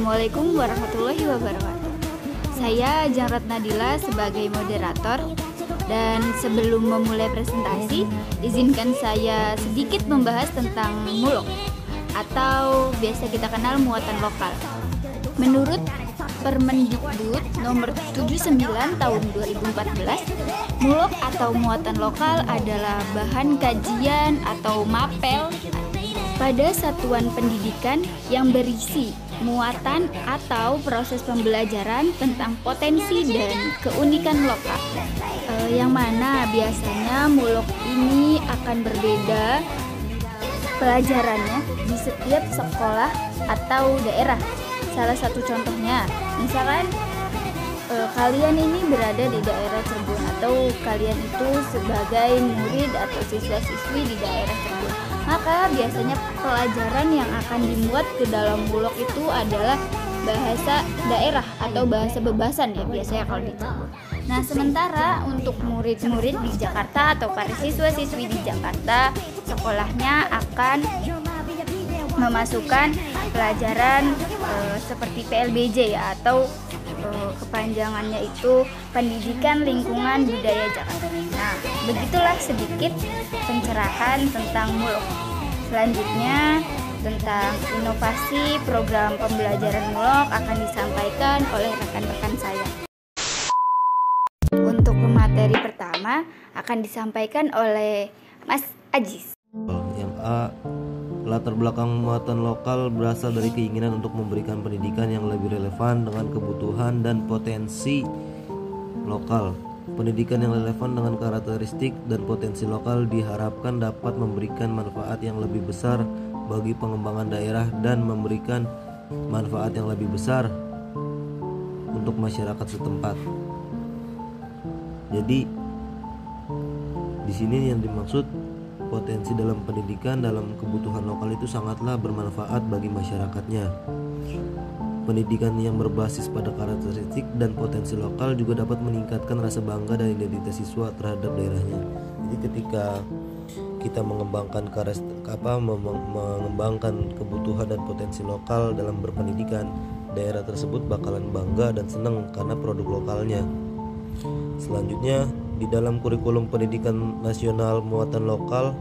Assalamualaikum warahmatullahi wabarakatuh. Saya Jangrat Nadila sebagai moderator. Dan sebelum memulai presentasi, izinkan saya sedikit membahas tentang mulok atau biasa kita kenal muatan lokal. Menurut Permendikbud nomor 79 tahun 2014, mulok atau muatan lokal adalah bahan kajian atau mapel pada satuan pendidikan yang berisi muatan atau proses pembelajaran tentang potensi dan keunikan lokal. Yang mana biasanya mulok ini akan berbeda pelajarannya di setiap sekolah atau daerah. Salah satu contohnya, misalkan kalian ini berada di daerah Cirebon atau kalian itu sebagai murid atau siswa-siswi di daerah Cirebon, maka biasanya pelajaran yang akan dimuat ke dalam mulok itu adalah bahasa daerah atau bahasa bebasan ya biasanya kalau di Cirebon. Nah, sementara untuk murid-murid di Jakarta atau para siswa-siswi di Jakarta, sekolahnya akan memasukkan pelajaran seperti PLBJ ya, atau kepanjangannya itu Pendidikan Lingkungan Budaya Jakarta. Nah, begitulah sedikit pencerahan tentang mulok. Selanjutnya tentang inovasi program pembelajaran mulok akan disampaikan oleh rekan-rekan saya. Untuk materi pertama akan disampaikan oleh Mas Ajis. Yang A, latar belakang muatan lokal berasal dari keinginan untuk memberikan pendidikan yang lebih relevan dengan kebutuhan dan potensi lokal. Pendidikan yang relevan dengan karakteristik dan potensi lokal diharapkan dapat memberikan manfaat yang lebih besar bagi pengembangan daerah dan memberikan manfaat yang lebih besar untuk masyarakat setempat. Jadi di sini yang dimaksud potensi dalam pendidikan dalam kebutuhan lokal itu sangatlah bermanfaat bagi masyarakatnya. Pendidikan yang berbasis pada karakteristik dan potensi lokal juga dapat meningkatkan rasa bangga dan identitas siswa terhadap daerahnya. Jadi ketika kita mengembangkan mengembangkan kebutuhan dan potensi lokal dalam berpendidikan, daerah tersebut bakalan bangga dan senang karena produk lokalnya. Selanjutnya, di dalam kurikulum pendidikan nasional muatan lokal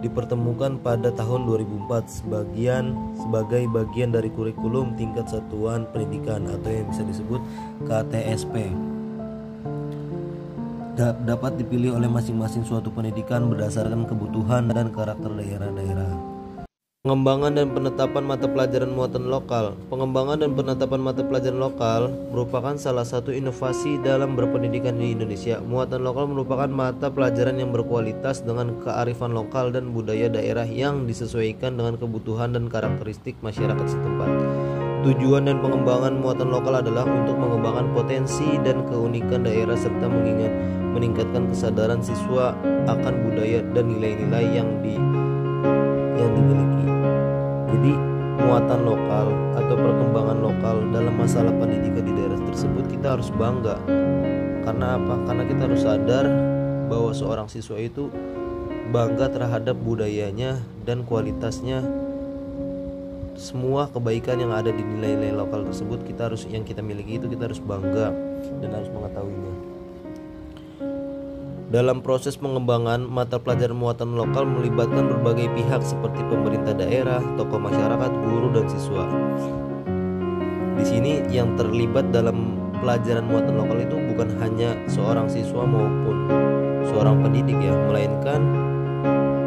dipertemukan pada tahun 2004 sebagai bagian dari kurikulum tingkat satuan pendidikan atau yang bisa disebut KTSP. Dapat dipilih oleh masing-masing suatu pendidikan berdasarkan kebutuhan dan karakter daerah-daerah. Pengembangan dan penetapan mata pelajaran muatan lokal. Pengembangan dan penetapan mata pelajaran lokal merupakan salah satu inovasi dalam berpendidikan di Indonesia. Muatan lokal merupakan mata pelajaran yang berkualitas dengan kearifan lokal dan budaya daerah yang disesuaikan dengan kebutuhan dan karakteristik masyarakat setempat. Tujuan dan pengembangan muatan lokal adalah untuk mengembangkan potensi dan keunikan daerah serta meningkatkan kesadaran siswa akan budaya dan nilai-nilai yang dimiliki. Jadi muatan lokal atau perkembangan lokal dalam masalah pendidikan di daerah tersebut kita harus bangga. Karena apa? Karena kita harus sadar bahwa seorang siswa itu bangga terhadap budayanya dan kualitasnya. Semua kebaikan yang ada di nilai-nilai lokal tersebut yang kita miliki itu kita harus bangga dan harus mengetahuinya. Dalam proses pengembangan mata pelajaran muatan lokal melibatkan berbagai pihak seperti pemerintah daerah, tokoh masyarakat, guru, dan siswa. Di sini yang terlibat dalam pelajaran muatan lokal itu bukan hanya seorang siswa maupun seorang pendidik ya, melainkan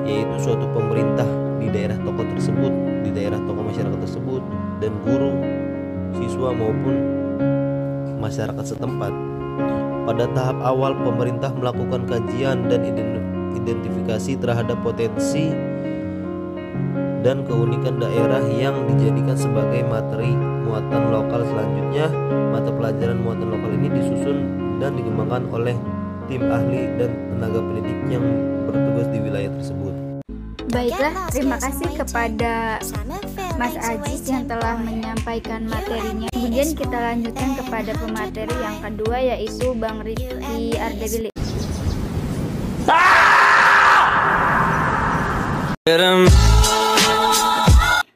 yaitu suatu pemerintah di daerah tokoh tersebut, di daerah tokoh masyarakat tersebut, dan guru, siswa maupun masyarakat setempat. Pada tahap awal, pemerintah melakukan kajian dan identifikasi terhadap potensi dan keunikan daerah yang dijadikan sebagai materi muatan lokal. Selanjutnya, mata pelajaran muatan lokal ini disusun dan dikembangkan oleh tim ahli dan tenaga pendidik yang bertugas di wilayah tersebut. Baiklah, terima kasih kepada Mas Ajis yang telah menyampaikan materinya. Kemudian kita lanjutkan kepada pemateri yang kedua, yaitu Bang Rifki Ardebili.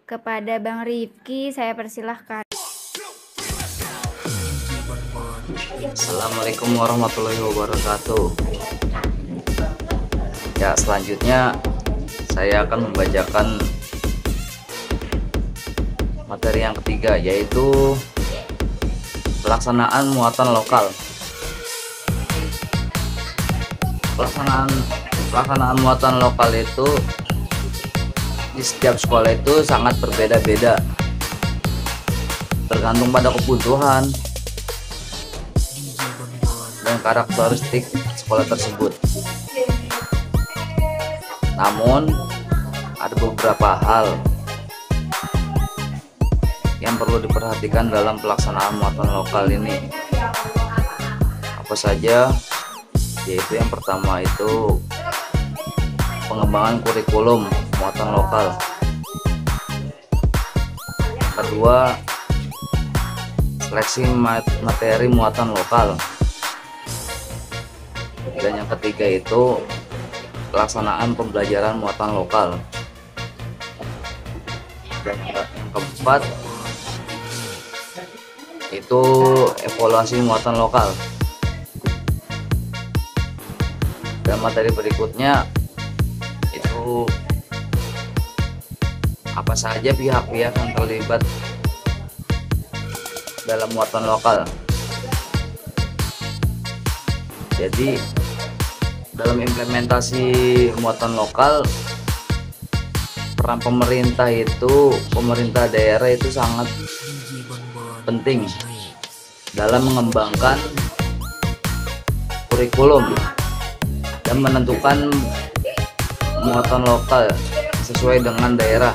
Kepada Bang Rifki saya persilahkan. Assalamualaikum warahmatullahi wabarakatuh. Ya, selanjutnya saya akan membacakan materi yang ketiga, yaitu pelaksanaan muatan lokal. Pelaksanaan muatan lokal itu di setiap sekolah itu sangat berbeda-beda, tergantung pada kebutuhan dan karakteristik sekolah tersebut. Namun ada beberapa hal yang perlu diperhatikan dalam pelaksanaan muatan lokal ini. Apa saja? Yaitu yang pertama itu pengembangan kurikulum muatan lokal. Yang kedua, seleksi materi muatan lokal. Dan yang ketiga itu pelaksanaan pembelajaran muatan lokal. Dan yang keempat itu evaluasi muatan lokal. Dan materi berikutnya itu apa saja pihak-pihak yang terlibat dalam muatan lokal. Jadi dalam implementasi muatan lokal, peran pemerintah daerah itu sangat penting dalam mengembangkan kurikulum dan menentukan muatan lokal sesuai dengan daerah.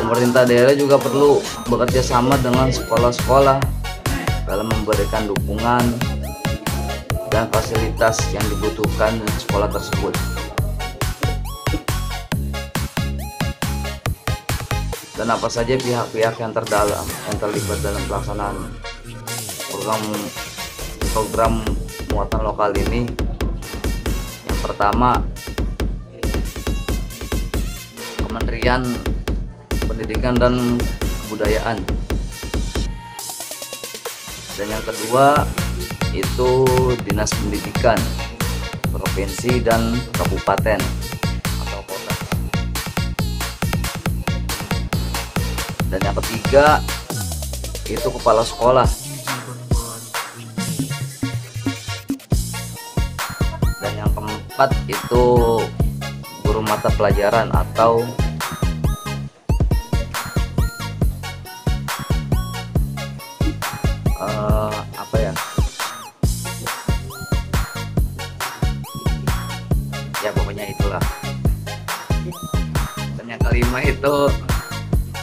Pemerintah daerah juga perlu bekerja sama dengan sekolah-sekolah dalam memberikan dukungan dan fasilitas yang dibutuhkan sekolah tersebut. Dan apa saja pihak-pihak yang terlibat dalam pelaksanaan program muatan lokal ini. Yang pertama, Kementerian Pendidikan dan Kebudayaan. Dan yang kedua itu Dinas Pendidikan Provinsi dan Kabupaten atau kota. Dan yang ketiga itu kepala sekolah. Dan yang keempat itu guru mata pelajaran atau apa ya? Ya pokoknya itulah. Dan yang kelima itu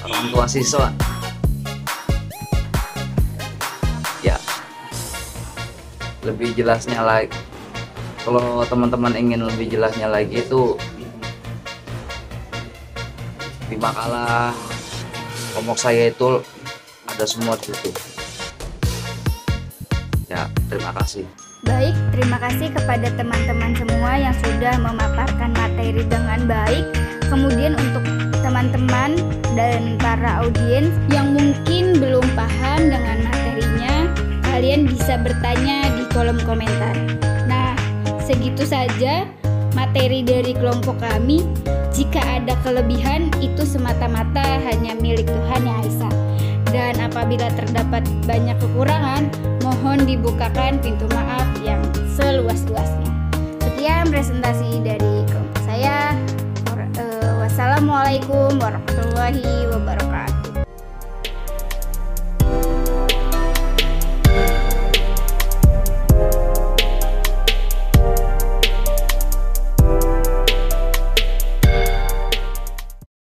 orang tua siswa. Ya, lebih jelasnya lagi, kalau teman-teman ingin lebih jelasnya lagi itu di makalah komok saya itu ada semua di situ. Ya, terima kasih. Baik, terima kasih kepada teman-teman semua yang sudah memaparkan materi dengan baik. Kemudian untuk teman-teman dan para audiens yang mungkin belum paham dengan materinya, kalian bisa bertanya di kolom komentar. Nah, segitu saja materi dari kelompok kami. Jika ada kelebihan, itu semata-mata hanya milik Tuhan Yang Esa. Dan apabila terdapat banyak kekurangan, mohon dibukakan pintu maaf yang seluas-luasnya. Sekian presentasi dari kelompok saya. Wassalamualaikum warahmatullahi wabarakatuh.